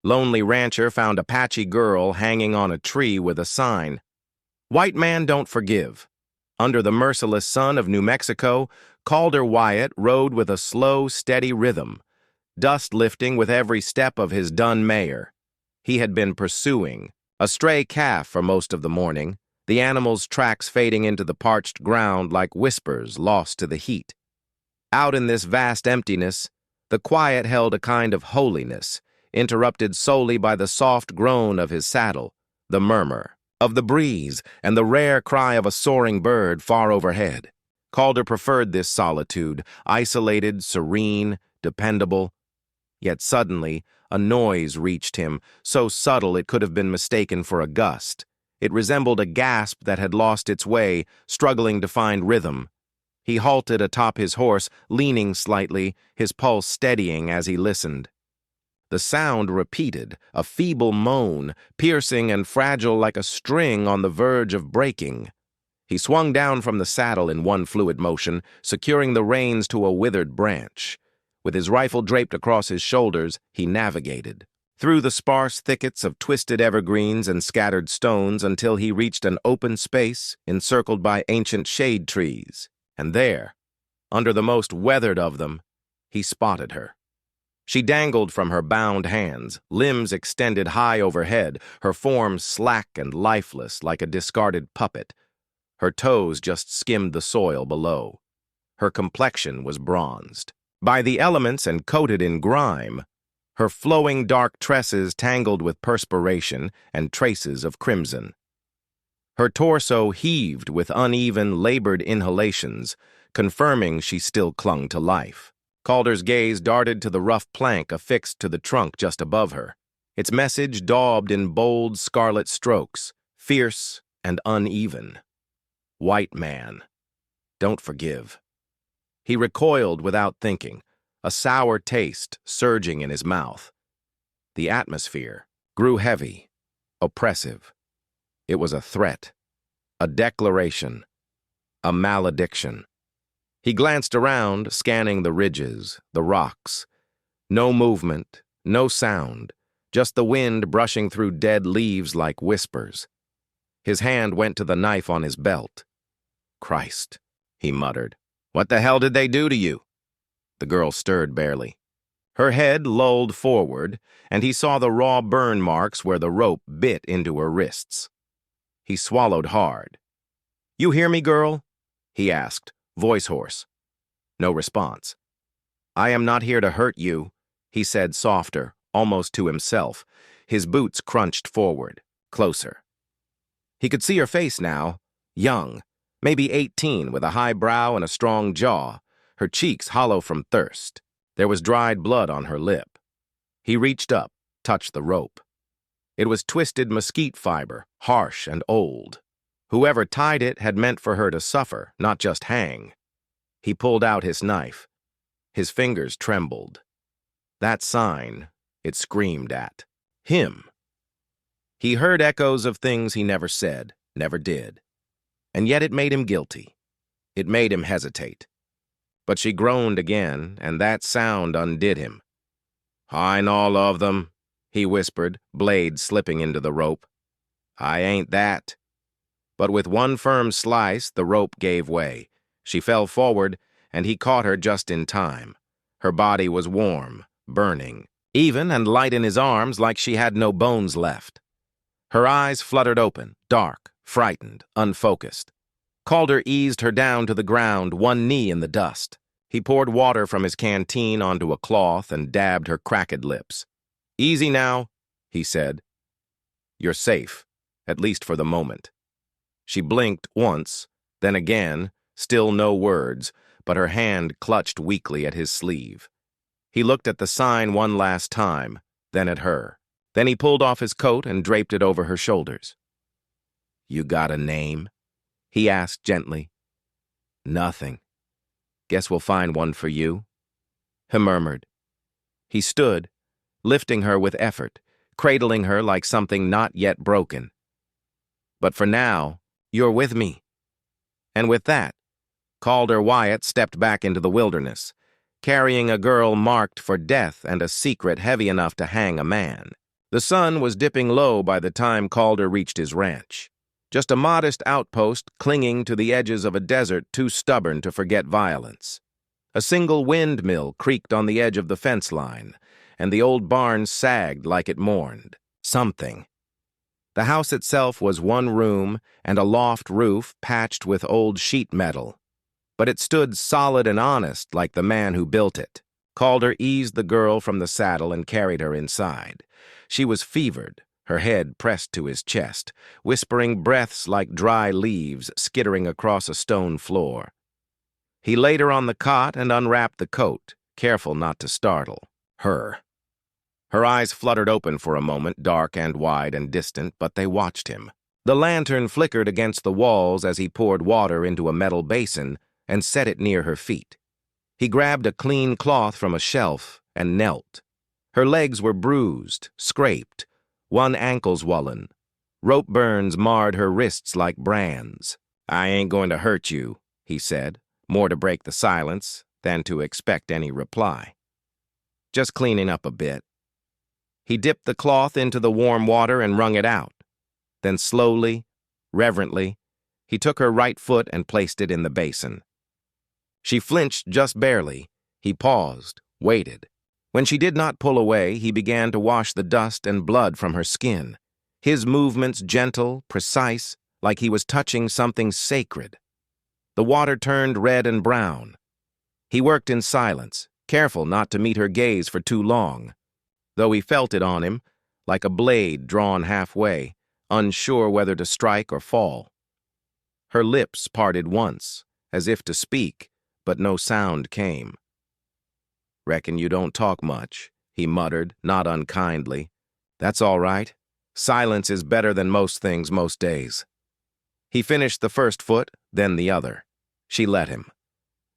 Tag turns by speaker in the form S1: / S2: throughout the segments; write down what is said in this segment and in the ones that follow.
S1: Lonely rancher found Apache girl hanging on a tree with a sign, "White man don't forgive." Under the merciless sun of New Mexico, Calder Wyatt rode with a slow, steady rhythm, dust lifting with every step of his dun mare. He had been pursuing a stray calf for most of the morning, the animal's tracks fading into the parched ground like whispers lost to the heat. Out in this vast emptiness, the quiet held a kind of holiness, interrupted solely by the soft groan of his saddle, the murmur of the breeze, and the rare cry of a soaring bird far overhead. Calder preferred this solitude, isolated, serene, dependable. Yet suddenly, a noise reached him, so subtle it could have been mistaken for a gust. It resembled a gasp that had lost its way, struggling to find rhythm. He halted atop his horse, leaning slightly, his pulse steadying as he listened. The sound repeated, a feeble moan, piercing and fragile like a string on the verge of breaking. He swung down from the saddle in one fluid motion, securing the reins to a withered branch. With his rifle draped across his shoulders, he navigated through the sparse thickets of twisted evergreens and scattered stones until he reached an open space encircled by ancient shade trees. And there, under the most weathered of them, he spotted her. She dangled from her bound hands, limbs extended high overhead, her form slack and lifeless like a discarded puppet. Her toes just skimmed the soil below. Her complexion was bronzed by the elements and coated in grime, her flowing dark tresses tangled with perspiration and traces of crimson. Her torso heaved with uneven, labored inhalations, confirming she still clung to life. Calder's gaze darted to the rough plank affixed to the trunk just above her, its message daubed in bold scarlet strokes, fierce and uneven. "White man, don't forgive." He recoiled without thinking, a sour taste surging in his mouth. The atmosphere grew heavy, oppressive. It was a threat, a declaration, a malediction. He glanced around, scanning the ridges, the rocks. No movement, no sound, just the wind brushing through dead leaves like whispers. His hand went to the knife on his belt. "Christ," he muttered. "What the hell did they do to you?" The girl stirred barely. Her head lolled forward, and he saw the raw burn marks where the rope bit into her wrists. He swallowed hard. "You hear me, girl?" he asked, voice hoarse. No response. "I am not here to hurt you," he said softer, almost to himself. His boots crunched forward, closer. He could see her face now, young, maybe 18, with a high brow and a strong jaw, her cheeks hollow from thirst. There was dried blood on her lip. He reached up, touched the rope. It was twisted mesquite fiber, harsh and old. Whoever tied it had meant for her to suffer, not just hang. He pulled out his knife. His fingers trembled. That sign, it screamed at him. He heard echoes of things he never said, never did. And yet it made him guilty. It made him hesitate. But she groaned again, and that sound undid him. "I know all of them," he whispered, blade slipping into the rope. "I ain't that." But with one firm slice, the rope gave way. She fell forward, and he caught her just in time. Her body was warm, burning, even and light in his arms like she had no bones left. Her eyes fluttered open, dark, frightened, unfocused. Calder eased her down to the ground, one knee in the dust. He poured water from his canteen onto a cloth and dabbed her cracked lips. "Easy now," he said. "You're safe, at least for the moment." She blinked once, then again, still no words, but her hand clutched weakly at his sleeve. He looked at the sign one last time, then at her. Then he pulled off his coat and draped it over her shoulders. "You got a name?" he asked gently. "Nothing. Guess we'll find one for you," he murmured. He stood, lifting her with effort, cradling her like something not yet broken. "But for now, you're with me." And with that, Calder Wyatt stepped back into the wilderness, carrying a girl marked for death and a secret heavy enough to hang a man. The sun was dipping low by the time Calder reached his ranch. Just a modest outpost clinging to the edges of a desert too stubborn to forget violence. A single windmill creaked on the edge of the fence line, and the old barn sagged like it mourned. Something. The house itself was one room and a loft roof patched with old sheet metal, but it stood solid and honest like the man who built it. Calder eased the girl from the saddle and carried her inside. She was fevered, her head pressed to his chest, whispering breaths like dry leaves skittering across a stone floor. He laid her on the cot and unwrapped the coat, careful not to startle her. Her eyes fluttered open for a moment, dark and wide and distant, but they watched him. The lantern flickered against the walls as he poured water into a metal basin and set it near her feet. He grabbed a clean cloth from a shelf and knelt. Her legs were bruised, scraped, one ankle swollen. Rope burns marred her wrists like brands. "I ain't going to hurt you," he said, more to break the silence than to expect any reply. "Just cleaning up a bit." He dipped the cloth into the warm water and wrung it out. Then slowly, reverently, he took her right foot and placed it in the basin. She flinched just barely. He paused, waited. When she did not pull away, he began to wash the dust and blood from her skin, his movements gentle, precise, like he was touching something sacred. The water turned red and brown. He worked in silence, careful not to meet her gaze for too long, though he felt it on him, like a blade drawn halfway, unsure whether to strike or fall. Her lips parted once, as if to speak, but no sound came. "Reckon you don't talk much," he muttered, not unkindly. "That's all right. Silence is better than most things most days." He finished the first foot, then the other. She let him.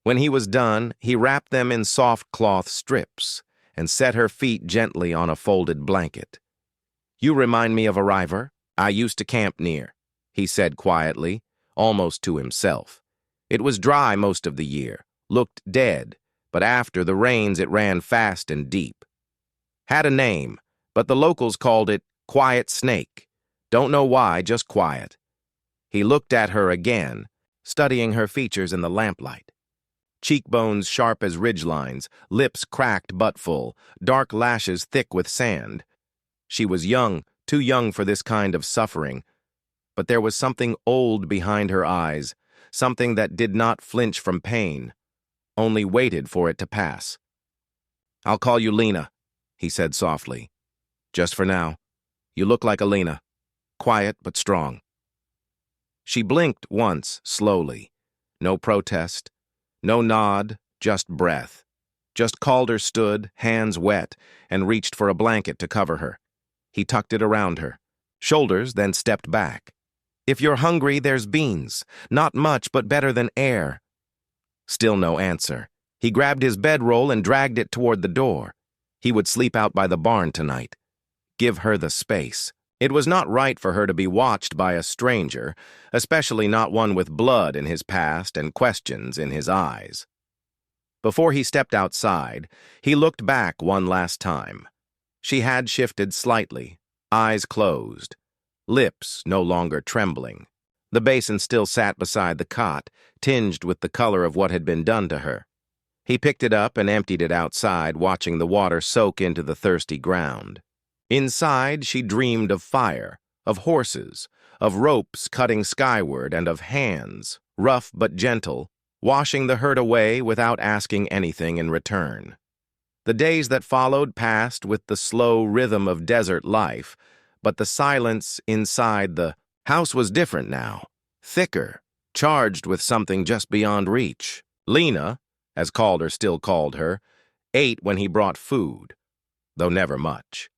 S1: When he was done, he wrapped them in soft cloth strips and set her feet gently on a folded blanket. "You remind me of a river I used to camp near," he said quietly, almost to himself. It was dry most of the year, looked dead, but after the rains it ran fast and deep. Had a name, but the locals called it Quiet Snake. Don't know why, just quiet. He looked at her again, studying her features in the lamplight. Cheekbones sharp as ridgelines, lips cracked but full, dark lashes thick with sand. She was young, too young for this kind of suffering, but there was something old behind her eyes, something that did not flinch from pain, only waited for it to pass. "I'll call you Lena," he said softly. "Just for now. You look like a Lena, quiet but strong." She blinked once, slowly. No protest, no nod, just breath. Just Calder stood, hands wet, and reached for a blanket to cover her. He tucked it around her shoulders, then stepped back. "If you're hungry, there's beans. Not much, but better than air." Still no answer. He grabbed his bedroll and dragged it toward the door. He would sleep out by the barn tonight. Give her the space. It was not right for her to be watched by a stranger, especially not one with blood in his past and questions in his eyes. Before he stepped outside, he looked back one last time. She had shifted slightly, eyes closed, lips no longer trembling. The basin still sat beside the cot, tinged with the color of what had been done to her. He picked it up and emptied it outside, watching the water soak into the thirsty ground. Inside, she dreamed of fire, of horses, of ropes cutting skyward, and of hands, rough but gentle, washing the hurt away without asking anything in return. The days that followed passed with the slow rhythm of desert life, but the silence inside the house was different now, thicker, charged with something just beyond reach. Lena, as Calder still called her, ate when he brought food, though never much.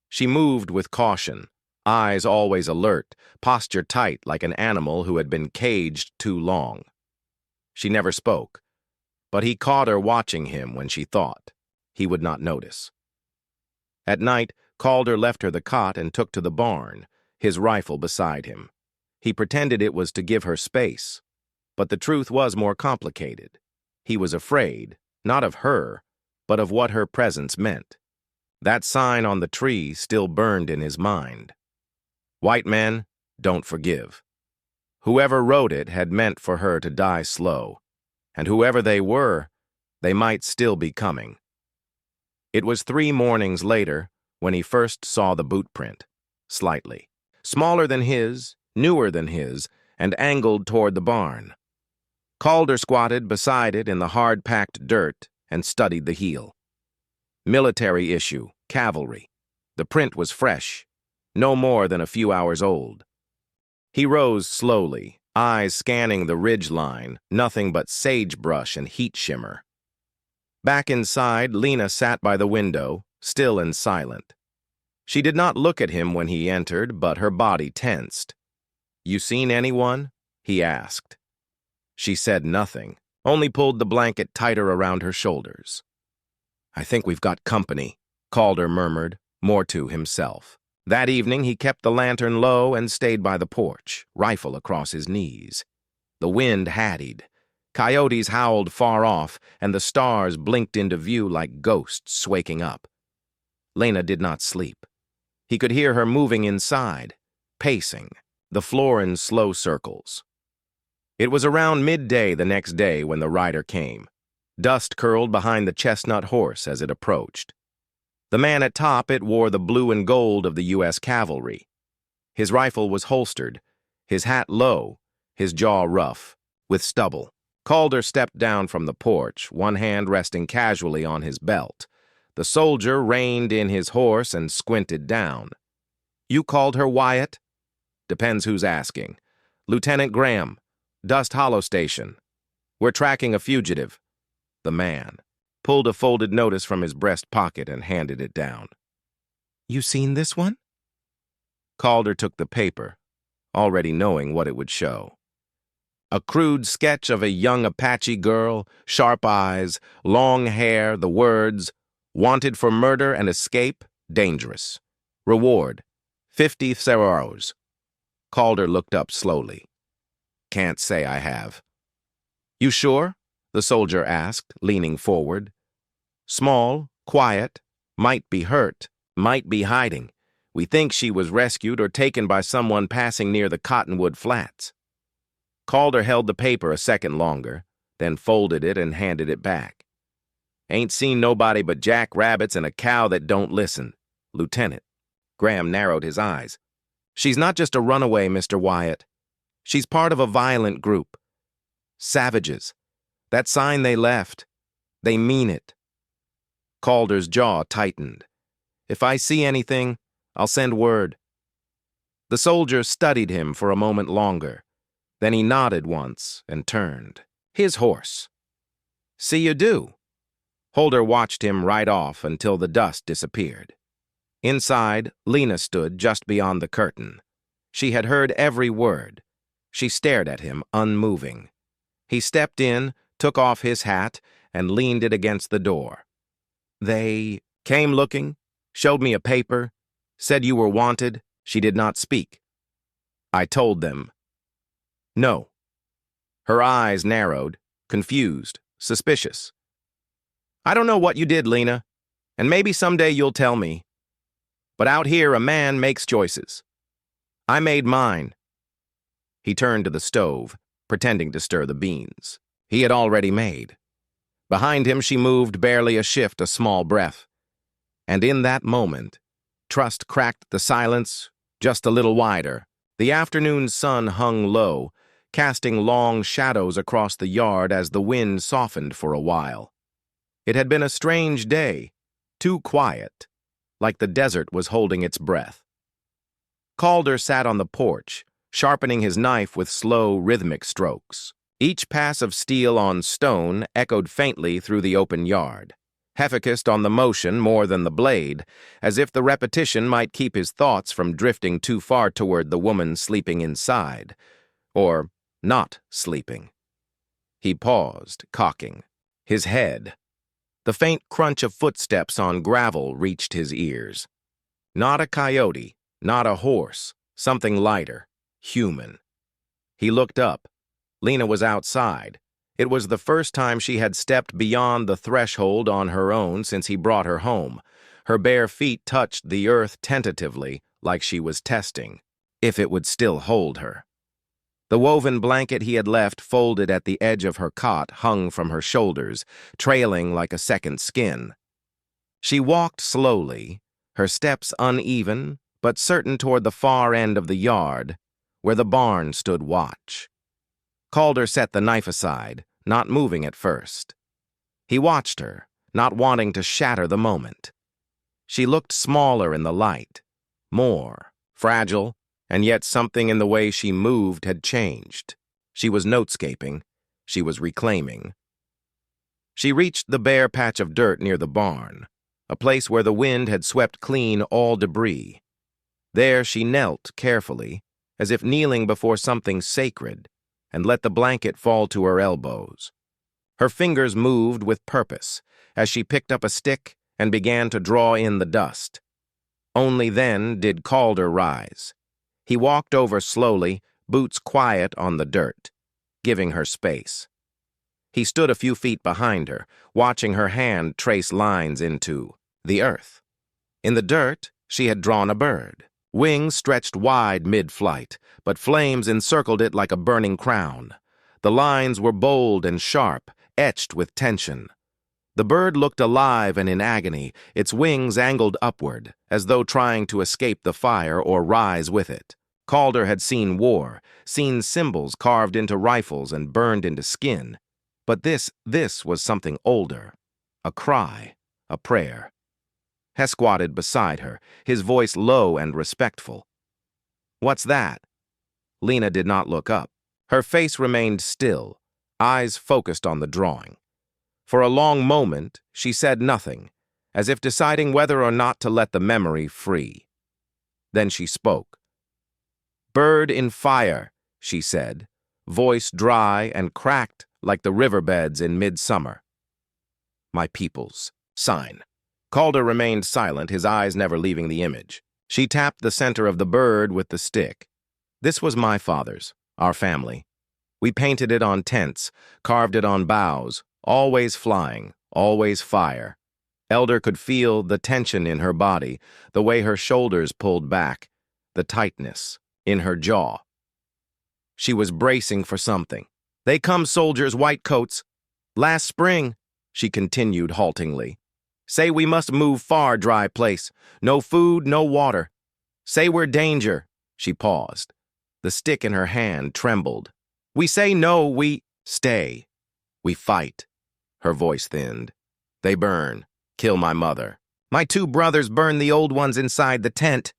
S1: She moved with caution, eyes always alert, posture tight like an animal who had been caged too long. She never spoke, but he caught her watching him when she thought. He would not notice. At night, Calder left her the cot and took to the barn, his rifle beside him. He pretended it was to give her space, but the truth was more complicated. He was afraid, not of her, but of what her presence meant. That sign on the tree still burned in his mind. White men don't forgive. Whoever wrote it had meant for her to die slow, and whoever they were, they might still be coming. It was 3 mornings later when he first saw the boot print, slightly. Smaller than his, newer than his, and angled toward the barn. Calder squatted beside it in the hard-packed dirt and studied the heel. Military issue, cavalry. The print was fresh, no more than a few hours old. He rose slowly, eyes scanning the ridge line, nothing but sagebrush and heat shimmer. Back inside, Lena sat by the window, still and silent. She did not look at him when he entered, but her body tensed. "You seen anyone?" he asked. She said nothing, only pulled the blanket tighter around her shoulders. "I think we've got company," Calder murmured, more to himself. That evening he kept the lantern low and stayed by the porch, rifle across his knees. The wind haddied. Coyotes howled far off, and the stars blinked into view like ghosts waking up. Lena did not sleep. He could hear her moving inside, pacing, the floor in slow circles. It was around midday the next day when the rider came. Dust curled behind the chestnut horse as it approached. The man at top it wore the blue and gold of the U.S. cavalry. His rifle was holstered, his hat low, his jaw rough, with stubble. Calder stepped down from the porch, one hand resting casually on his belt. The soldier reined in his horse and squinted down. "You called her Wyatt?" "Depends who's asking." "Lieutenant Graham, Dust Hollow Station. We're tracking a fugitive." The man pulled a folded notice from his breast pocket and handed it down. "You seen this one?" Calder took the paper, already knowing what it would show. A crude sketch of a young Apache girl, sharp eyes, long hair, the words, "Wanted for murder and escape, dangerous. Reward, 50 ceros." Calder looked up slowly. "Can't say I have." "You sure?" the soldier asked, leaning forward. "Small, quiet, might be hurt, might be hiding. We think she was rescued or taken by someone passing near the Cottonwood Flats." Calder held the paper a second longer, then folded it and handed it back. "Ain't seen nobody but jackrabbits and a cow that don't listen, Lieutenant." Graham narrowed his eyes. "She's not just a runaway, Mr. Wyatt. She's part of a violent group. Savages. That sign they left. They mean it." Calder's jaw tightened. "If I see anything, I'll send word." The soldier studied him for a moment longer. Then he nodded once and turned. "His horse." "See you do." Holder watched him ride off until the dust disappeared. Inside, Lena stood just beyond the curtain. She had heard every word. She stared at him, unmoving. He stepped in, took off his hat, and leaned it against the door. "They came looking, showed me a paper, said you were wanted." She did not speak. "I told them." "No." Her eyes narrowed, confused, suspicious. "I don't know what you did, Lena, and maybe someday you'll tell me. But out here, a man makes choices. I made mine." He turned to the stove, pretending to stir the beans. He had already made. Behind him she moved barely a shift, a small breath. And in that moment, Trust cracked the silence just a little wider. The afternoon sun hung low, casting long shadows across the yard as the wind softened for a while. It had been a strange day, too quiet, like the desert was holding its breath. Calder sat on the porch, sharpening his knife with slow, rhythmic strokes. Each pass of steel on stone echoed faintly through the open yard, heficist on the motion more than the blade, as if the repetition might keep his thoughts from drifting too far toward the woman sleeping inside, or not sleeping. He paused, cocking, his head. The faint crunch of footsteps on gravel reached his ears. Not a coyote, not a horse, something lighter, human. He looked up. Lena was outside. It was the first time she had stepped beyond the threshold on her own since he brought her home. Her bare feet touched the earth tentatively, like she was testing if it would still hold her. The woven blanket he had left folded at the edge of her cot hung from her shoulders, trailing like a second skin. She walked slowly, her steps uneven, but certain toward the far end of the yard, where the barn stood watch. Calder set the knife aside, not moving at first. He watched her, not wanting to shatter the moment. She looked smaller in the light, more fragile, and yet something in the way she moved had changed. She was notescaping. She was reclaiming. She reached the bare patch of dirt near the barn, a place where the wind had swept clean all debris. There she knelt carefully, as if kneeling before something sacred, and let the blanket fall to her elbows. Her fingers moved with purpose as she picked up a stick and began to draw in the dust. Only then did Calder rise. He walked over slowly, boots quiet on the dirt, giving her space. He stood a few feet behind her, watching her hand trace lines into the earth. In the dirt, she had drawn a bird. Wings stretched wide mid-flight, but flames encircled it like a burning crown. The lines were bold and sharp, etched with tension. The bird looked alive and in agony, its wings angled upward, as though trying to escape the fire or rise with it. Calder had seen war, seen symbols carved into rifles and burned into skin. But this was something older. A cry, a prayer. Hess squatted beside her, his voice low and respectful. "What's that?" Lena did not look up. Her face remained still, eyes focused on the drawing. For a long moment, she said nothing, as if deciding whether or not to let the memory free. Then she spoke. "Bird in fire," she said, voice dry and cracked like the riverbeds in midsummer. "My people's sign." Calder remained silent, his eyes never leaving the image. She tapped the center of the bird with the stick. "This was my father's, our family. We painted it on tents, carved it on boughs, always flying, always fire." Elder could feel the tension in her body, the way her shoulders pulled back, the tightness in her jaw. She was bracing for something. "They come, soldiers, white coats. Last spring," she continued haltingly. "Say we must move far, dry place. No food, no water. Say we're danger." She paused. The stick in her hand trembled. "We say no, we stay. We fight." Her voice thinned. "They burn. Kill my mother. My two brothers burn the old ones inside the tent."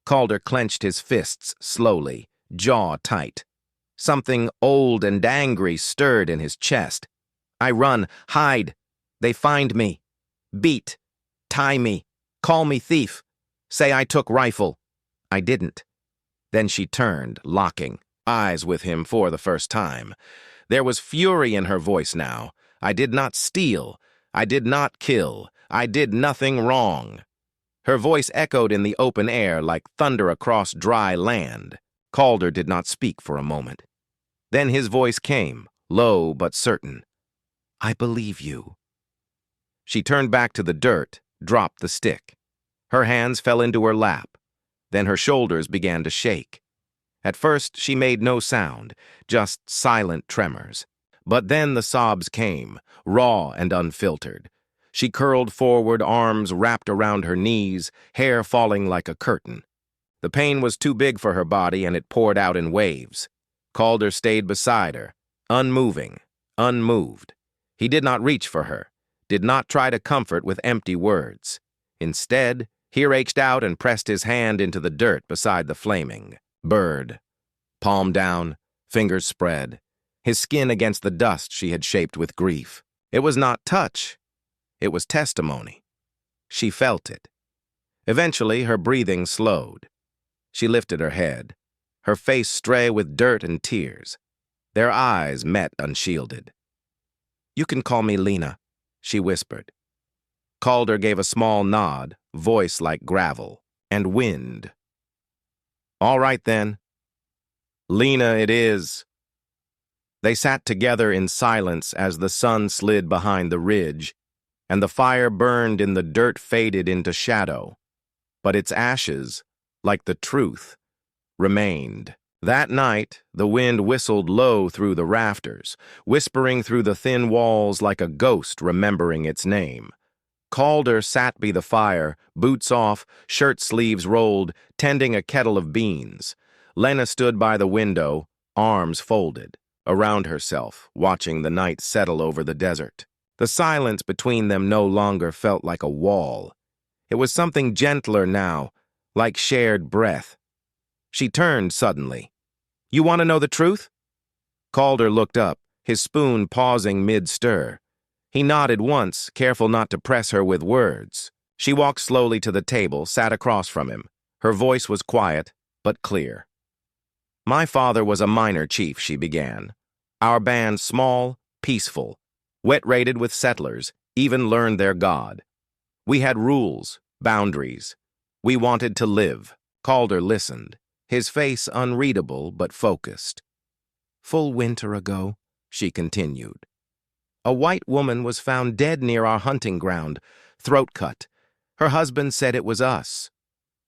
S1: Calder clenched his fists slowly, jaw tight. Something old and angry stirred in his chest. "I run, hide. They find me. Beat. Tie me. Call me thief. Say I took rifle. I didn't." Then she turned, locking eyes with him for the first time. There was fury in her voice now. "I did not steal. I did not kill. I did nothing wrong." Her voice echoed in the open air like thunder across dry land. Calder did not speak for a moment. Then his voice came, low but certain. "I believe you." She turned back to the dirt, dropped the stick. Her hands fell into her lap. Then her shoulders began to shake. At first, she made no sound, just silent tremors. But then the sobs came, raw and unfiltered. She curled forward, arms wrapped around her knees, hair falling like a curtain. The pain was too big for her body, and it poured out in waves. Calder stayed beside her, unmoving, unmoved. He did not reach for her, did not try to comfort with empty words. Instead, he reached out and pressed his hand into the dirt beside the flaming bird. Palm down, fingers spread, his skin against the dust she had shaped with grief. It was not touch. It was testimony. She felt it. Eventually, her breathing slowed. She lifted her head, her face stray with dirt and tears. Their eyes met unshielded. "You can call me Lena," she whispered. Calder gave a small nod, voice like gravel, and wind. "All right, then. Lena it is." They sat together in silence as the sun slid behind the ridge, and the fire burned and the dirt faded into shadow. But its ashes, like the truth, remained. That night, the wind whistled low through the rafters, whispering through the thin walls like a ghost remembering its name. Calder sat by the fire, boots off, shirt sleeves rolled, tending a kettle of beans. Lena stood by the window, arms folded, around herself, watching the night settle over the desert. The silence between them no longer felt like a wall. It was something gentler now, like shared breath. She turned suddenly. "You want to know the truth?" Calder looked up, his spoon pausing mid-stir. He nodded once, careful not to press her with words. She walked slowly to the table, sat across from him. Her voice was quiet, but clear. "My father was a minor chief," she began. "Our band small, peaceful, wet-rated with settlers, even learned their God. We had rules, boundaries. We wanted to live." Calder listened, his face unreadable but focused. "Full winter ago," she continued, "a white woman was found dead near our hunting ground, throat cut. Her husband said it was us."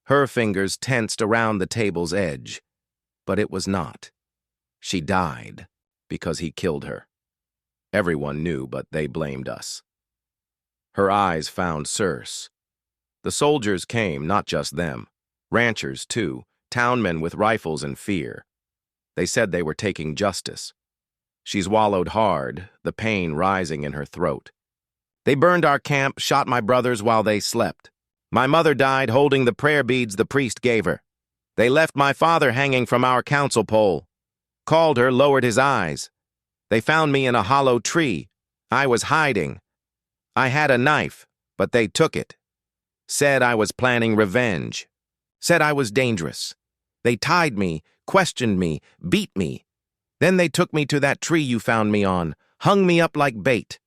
S1: Her fingers tensed around the table's edge. But it was not. She died because he killed her. Everyone knew, but they blamed us. Her eyes found Circe. The soldiers came, not just them. Ranchers, too, townmen with rifles and fear. They said they were taking justice. She swallowed hard, the pain rising in her throat. "They burned our camp, shot my brothers while they slept. My mother died holding the prayer beads the priest gave her. They left my father hanging from our council pole." Calder lowered his eyes. "They found me in a hollow tree. I was hiding. I had a knife, but they took it. Said I was planning revenge. Said I was dangerous. They tied me, questioned me, beat me. Then they took me to that tree you found me on, hung me up like bait."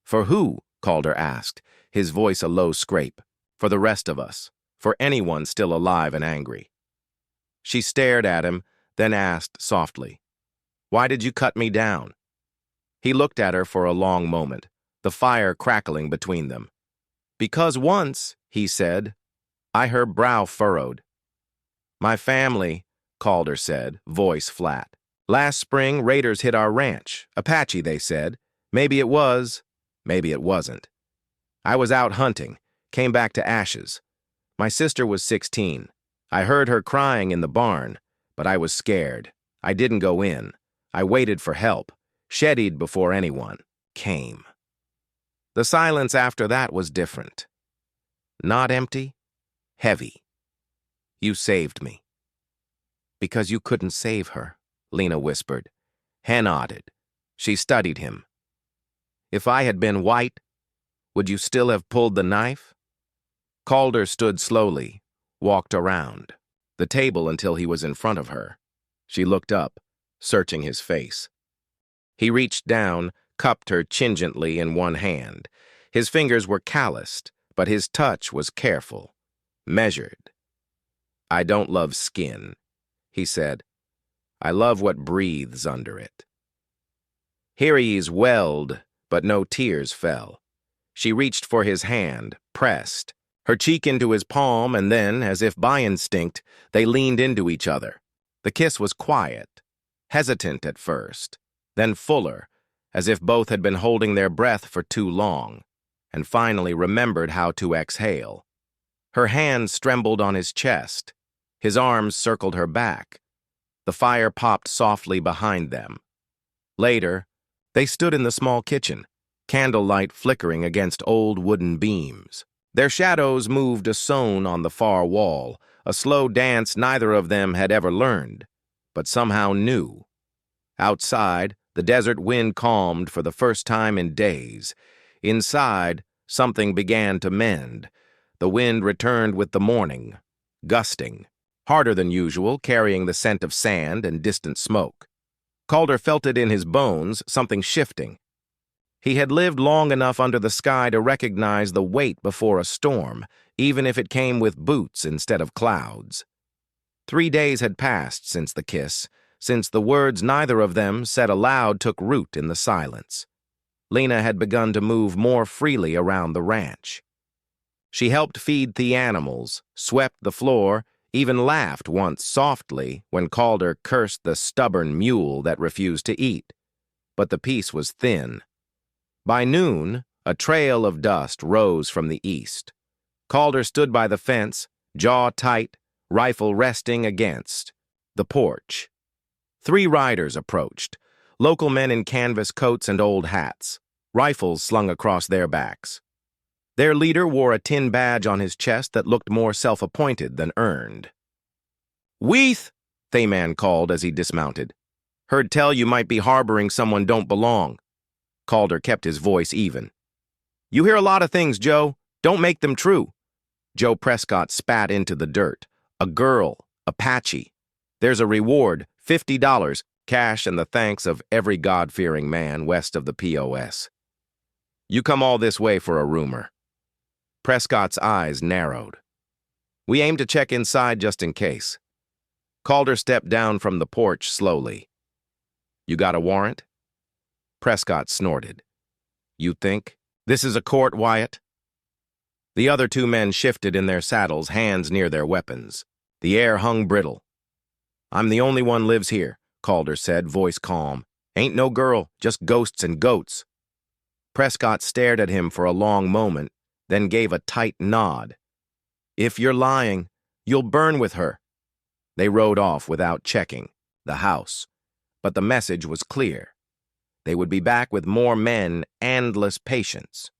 S1: "For who?" Calder asked, his voice a low scrape. "For the rest of us. For anyone still alive and angry." She stared at him, then asked softly, "Why did you cut me down?" He looked at her for a long moment, the fire crackling between them. "Because once," he said, her brow furrowed. "My family," Calder said, voice flat. "Last spring, raiders hit our ranch. Apache, they said. Maybe it was, maybe it wasn't. I was out hunting, came back to ashes. My sister was 16. I heard her crying in the barn, but I was scared. I didn't go in. I waited for help, sheddied before anyone came." The silence after that was different. Not empty, heavy. "You saved me." "Because you couldn't save her," Lena whispered. Hen nodded. She studied him. "If I had been white, would you still have pulled the knife?" Calder stood slowly, walked around the table until he was in front of her. She looked up, searching his face. He reached down, cupped her chin-gently in one hand. His fingers were calloused, but his touch was careful, measured. "I don't love skin," he said. "I love what breathes under it." Hiri's welled, but no tears fell. She reached for his hand, pressed, her cheek into his palm, and then, as if by instinct, they leaned into each other. The kiss was quiet, hesitant at first, then fuller, as if both had been holding their breath for too long, and finally remembered how to exhale. Her hands trembled on his chest. His arms circled her back. The fire popped softly behind them. Later, they stood in the small kitchen, candlelight flickering against old wooden beams. Their shadows moved a-sewn on the far wall, a slow dance neither of them had ever learned, but somehow knew. Outside, the desert wind calmed for the first time in days. Inside, something began to mend. The wind returned with the morning, gusting, harder than usual, carrying the scent of sand and distant smoke. Calder felt it in his bones, something shifting. He had lived long enough under the sky to recognize the wait before a storm, even if it came with boots instead of clouds. 3 days had passed since the kiss, since the words neither of them said aloud took root in the silence. Lena had begun to move more freely around the ranch. She helped feed the animals, swept the floor, even laughed once softly when Calder cursed the stubborn mule that refused to eat. But the peace was thin. By noon, a trail of dust rose from the east. Calder stood by the fence, jaw tight, rifle resting against the porch. 3 riders approached, local men in canvas coats and old hats, rifles slung across their backs. Their leader wore a tin badge on his chest that looked more self-appointed than earned. "Weeth!" Thayman called as he dismounted. "Heard tell you might be harboring someone don't belong." Calder kept his voice even. "You hear a lot of things, Joe. Don't make them true." Joe Prescott spat into the dirt. "A girl, Apache. There's a reward, $50, cash and the thanks of every God-fearing man west of the POS. You come all this way for a rumor." Prescott's eyes narrowed. "We aim to check inside just in case." Calder stepped down from the porch slowly. "You got a warrant?" Prescott snorted. "You think? This is a court, Wyatt?" The other 2 men shifted in their saddles, hands near their weapons. The air hung brittle. "I'm the only one lives here," Calder said, voice calm. "Ain't no girl, just ghosts and goats." Prescott stared at him for a long moment, then gave a tight nod. "If you're lying, you'll burn with her." They rode off without checking the house, but the message was clear. They would be back with more men, endless patience.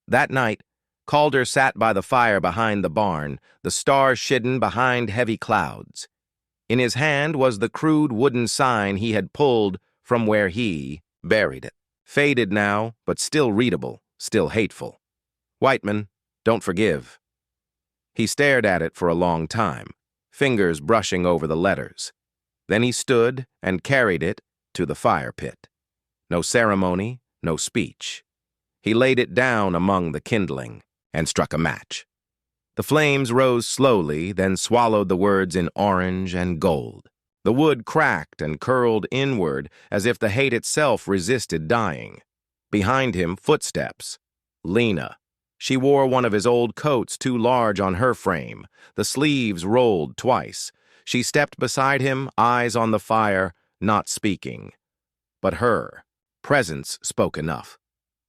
S1: That night, Calder sat by the fire behind the barn, the stars hidden behind heavy clouds. In his hand was the crude wooden sign he had pulled from where he buried it. Faded now, but still readable, still hateful. "Whiteman, don't forgive." He stared at it for a long time, fingers brushing over the letters. Then he stood and carried it to the fire pit. No ceremony, no speech. He laid it down among the kindling and struck a match. The flames rose slowly, then swallowed the words in orange and gold. The wood cracked and curled inward as if the hate itself resisted dying. Behind him, footsteps. Lena. She wore one of his old coats too large on her frame. The sleeves rolled twice. She stepped beside him, eyes on the fire, not speaking. But her presence spoke enough.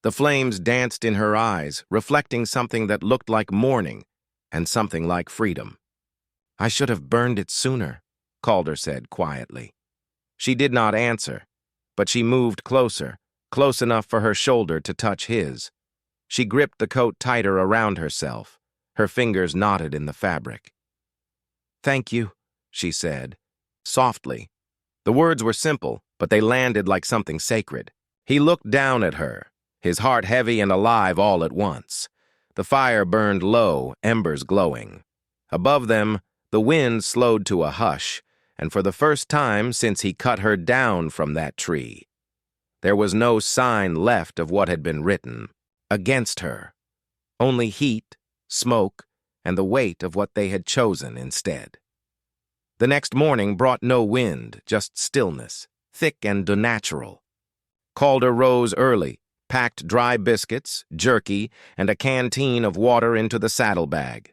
S1: The flames danced in her eyes, reflecting something that looked like mourning and something like freedom. "I should have burned it sooner," Calder said quietly. She did not answer, but she moved closer, close enough for her shoulder to touch his. She gripped the coat tighter around herself. Her fingers knotted in the fabric. "Thank you," she said, softly. The words were simple, but they landed like something sacred. He looked down at her, his heart heavy and alive all at once. The fire burned low, embers glowing. Above them, the wind slowed to a hush, and for the first time since he cut her down from that tree, there was no sign left of what had been written against her. Only heat, smoke, and the weight of what they had chosen instead. The next morning brought no wind, just stillness, thick and unnatural. Calder rose early, packed dry biscuits, jerky, and a canteen of water into the saddlebag.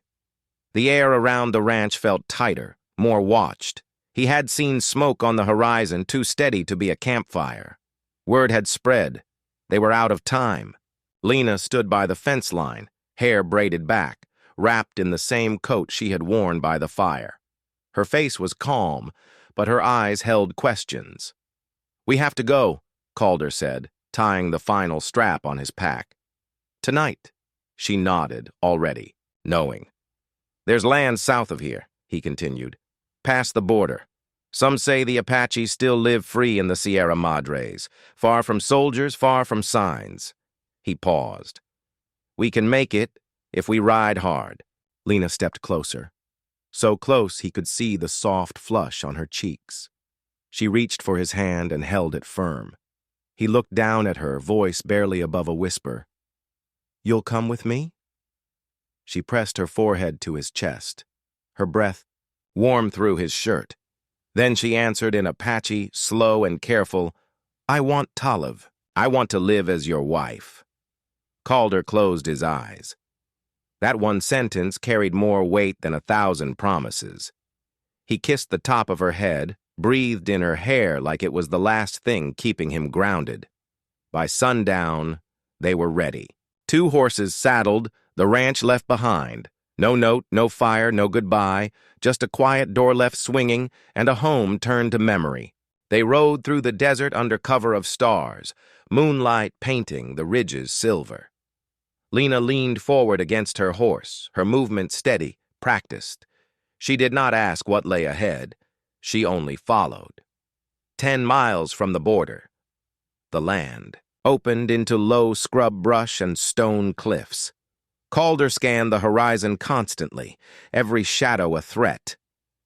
S1: The air around the ranch felt tighter, more watched. He had seen smoke on the horizon too steady to be a campfire. Word had spread. They were out of time. Lena stood by the fence line, hair braided back, wrapped in the same coat she had worn by the fire. Her face was calm, but her eyes held questions. "We have to go," Calder said, tying the final strap on his pack. "Tonight." She nodded, already, knowing. "There's land south of here," he continued, "past the border. Some say the Apaches still live free in the Sierra Madres, far from soldiers, far from signs." He paused. "We can make it if we ride hard." Lena stepped closer, so close he could see the soft flush on her cheeks. She reached for his hand and held it firm. He looked down at her, voice barely above a whisper. "You'll come with me?" She pressed her forehead to his chest, her breath warm through his shirt. Then she answered in Apache, slow and careful, "I want Taliv." I want to live as your wife." Calder closed his eyes. That one sentence carried more weight than 1,000 promises. He kissed the top of her head, breathed in her hair like it was the last thing keeping him grounded. By sundown, they were ready. 2 horses saddled, the ranch left behind. No note, no fire, no goodbye, just a quiet door left swinging and a home turned to memory. They rode through the desert under cover of stars, moonlight painting the ridges silver. Lena leaned forward against her horse, her movement steady, practiced. She did not ask what lay ahead. She only followed. 10 miles from the border, the land opened into low scrub brush and stone cliffs. Calder scanned the horizon constantly, every shadow a threat.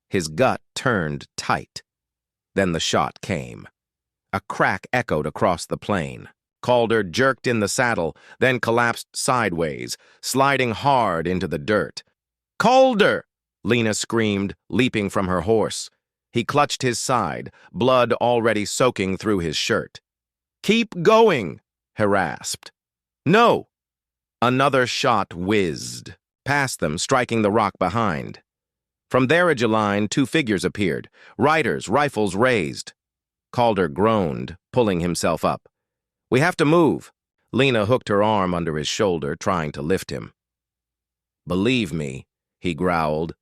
S1: His gut turned tight. Then the shot came. A crack echoed across the plain. Calder jerked in the saddle, then collapsed sideways, sliding hard into the dirt. "Calder!" Lena screamed, leaping from her horse. He clutched his side, blood already soaking through his shirt. "Keep going," he rasped. "No!" Another shot whizzed past them, striking the rock behind. From their edge line, 2 figures appeared, riders, rifles raised. Calder groaned, pulling himself up. "We have to move." Lena hooked her arm under his shoulder, trying to lift him. "Believe me," he growled,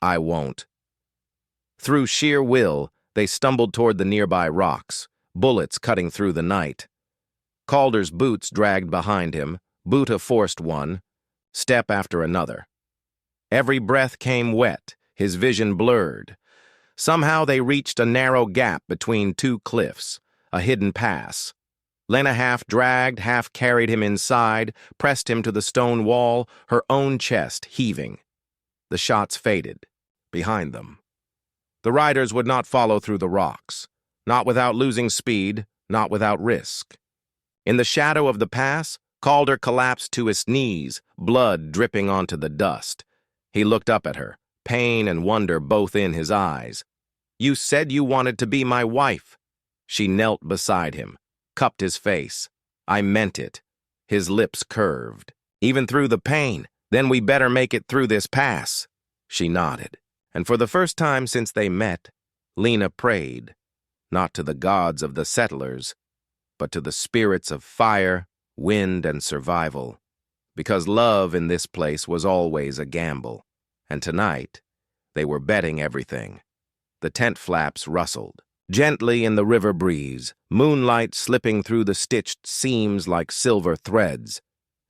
S1: "I won't." Through sheer will, they stumbled toward the nearby rocks, bullets cutting through the night. Calder's boots dragged behind him, boot a forced one, step after another. Every breath came wet, his vision blurred. Somehow they reached a narrow gap between 2 cliffs, a hidden pass. Lena half dragged, half carried him inside, pressed him to the stone wall, her own chest heaving. The shots faded, behind them. The riders would not follow through the rocks, not without losing speed, not without risk. In the shadow of the pass, Calder collapsed to his knees, blood dripping onto the dust. He looked up at her, pain and wonder both in his eyes. "You said you wanted to be my wife." She knelt beside him, cupped his face. "I meant it." His lips curved. "Even through the pain, then we better make it through this pass." She nodded. And for the first time since they met, Lena prayed, not to the gods of the settlers, but to the spirits of fire, wind, and survival, because love in this place was always a gamble, and tonight they were betting everything. The tent flaps rustled. Gently in the river breeze, moonlight slipping through the stitched seams like silver threads.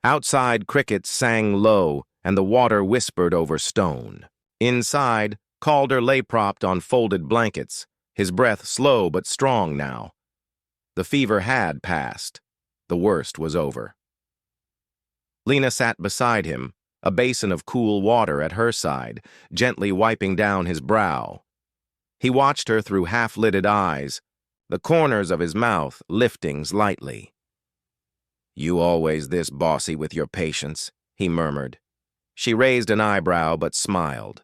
S1: Outside, crickets sang low, and the water whispered over stone. Inside, Calder lay propped on folded blankets, his breath slow but strong now. The fever had passed. The worst was over. Lena sat beside him, a basin of cool water at her side, gently wiping down his brow. He watched her through half-lidded eyes, the corners of his mouth lifting slightly. "You always this bossy with your patience," he murmured. She raised an eyebrow but smiled.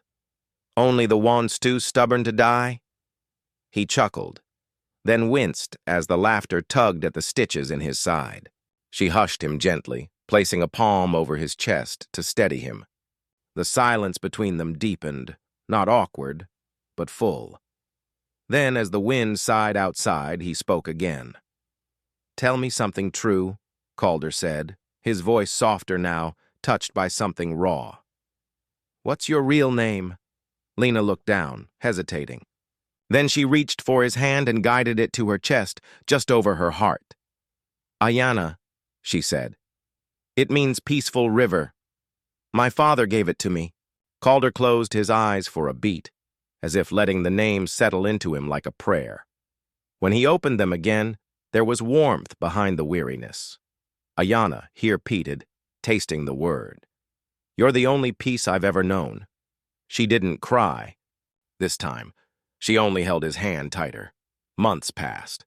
S1: "Only the ones too stubborn to die?" He chuckled, then winced as the laughter tugged at the stitches in his side. She hushed him gently, placing a palm over his chest to steady him. The silence between them deepened, not awkward, but full. Then, as the wind sighed outside, he spoke again. "Tell me something true," Calder said, his voice softer now, touched by something raw. "What's your real name?" Lena looked down, hesitating. Then she reached for his hand and guided it to her chest, just over her heart. "Ayana," she said. "It means peaceful river. My father gave it to me." Calder closed his eyes for a beat, as if letting the name settle into him like a prayer. When he opened them again, there was warmth behind the weariness. Ayana, he repeated, tasting the word. "You're the only peace I've ever known." She didn't cry. This time, she only held his hand tighter. Months passed.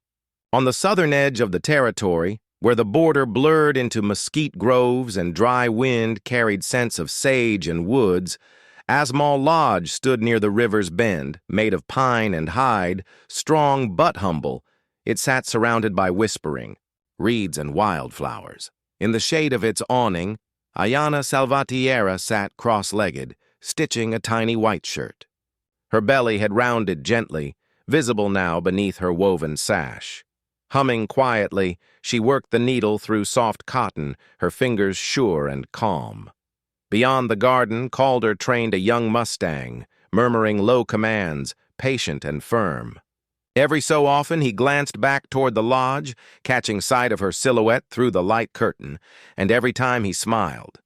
S1: On the southern edge of the territory, where the border blurred into mesquite groves and dry wind carried scents of sage and woods, Asmal Lodge stood near the river's bend, made of pine and hide, strong but humble. It sat surrounded by whispering, reeds and wildflowers. In the shade of its awning, Ayana Salvatierra sat cross-legged, stitching a tiny white shirt. Her belly had rounded gently, visible now beneath her woven sash. Humming quietly, she worked the needle through soft cotton, her fingers sure and calm. Beyond the garden, Calder trained a young mustang, murmuring low commands, patient and firm. Every so often he glanced back toward the lodge, catching sight of her silhouette through the light curtain, and every time he smiled.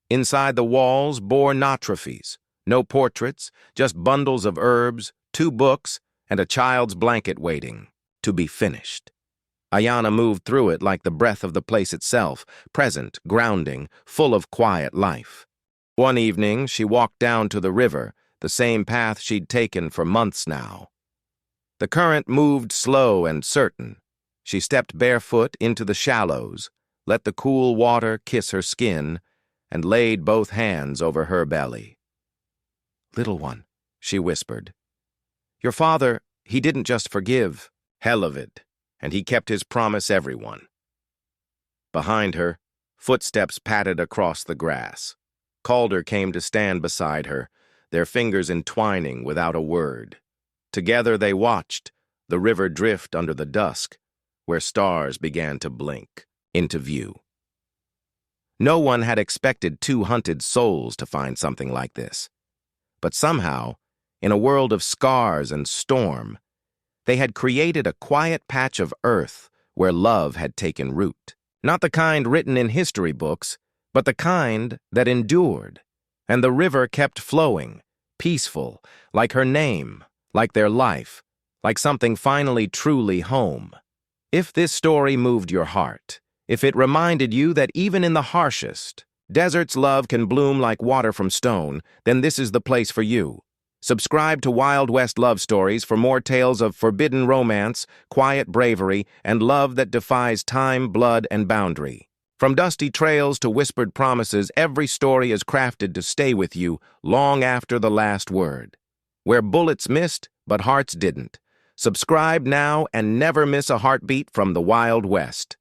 S1: Inside the walls bore trophies, no portraits, just bundles of herbs, 2 books, and a child's blanket waiting, to be finished. Ayana moved through it like the breath of the place itself, present, grounding, full of quiet life. One evening, she walked down to the river, the same path she'd taken for months now. The current moved slow and certain. She stepped barefoot into the shallows, let the cool water kiss her skin, and laid both hands over her belly. "Little one," she whispered. "Your father, he didn't just forgive, hell of it, and he kept his promise everyone." Behind her, footsteps patted across the grass. Calder came to stand beside her, their fingers entwining without a word. Together they watched, the river drift under the dusk, where stars began to blink into view. No one had expected 2 hunted souls to find something like this. But somehow, in a world of scars and storm, they had created a quiet patch of earth where love had taken root. Not the kind written in history books, but the kind that endured. And the river kept flowing, peaceful, like her name, like their life, like something finally truly home. If this story moved your heart, if it reminded you that even in the harshest, desert's love can bloom like water from stone, then this is the place for you. Subscribe to Wild West Love Stories for more tales of forbidden romance, quiet bravery, and love that defies time, blood, and boundary. From dusty trails to whispered promises, every story is crafted to stay with you long after the last word. Where bullets missed, but hearts didn't. Subscribe now and never miss a heartbeat from the Wild West.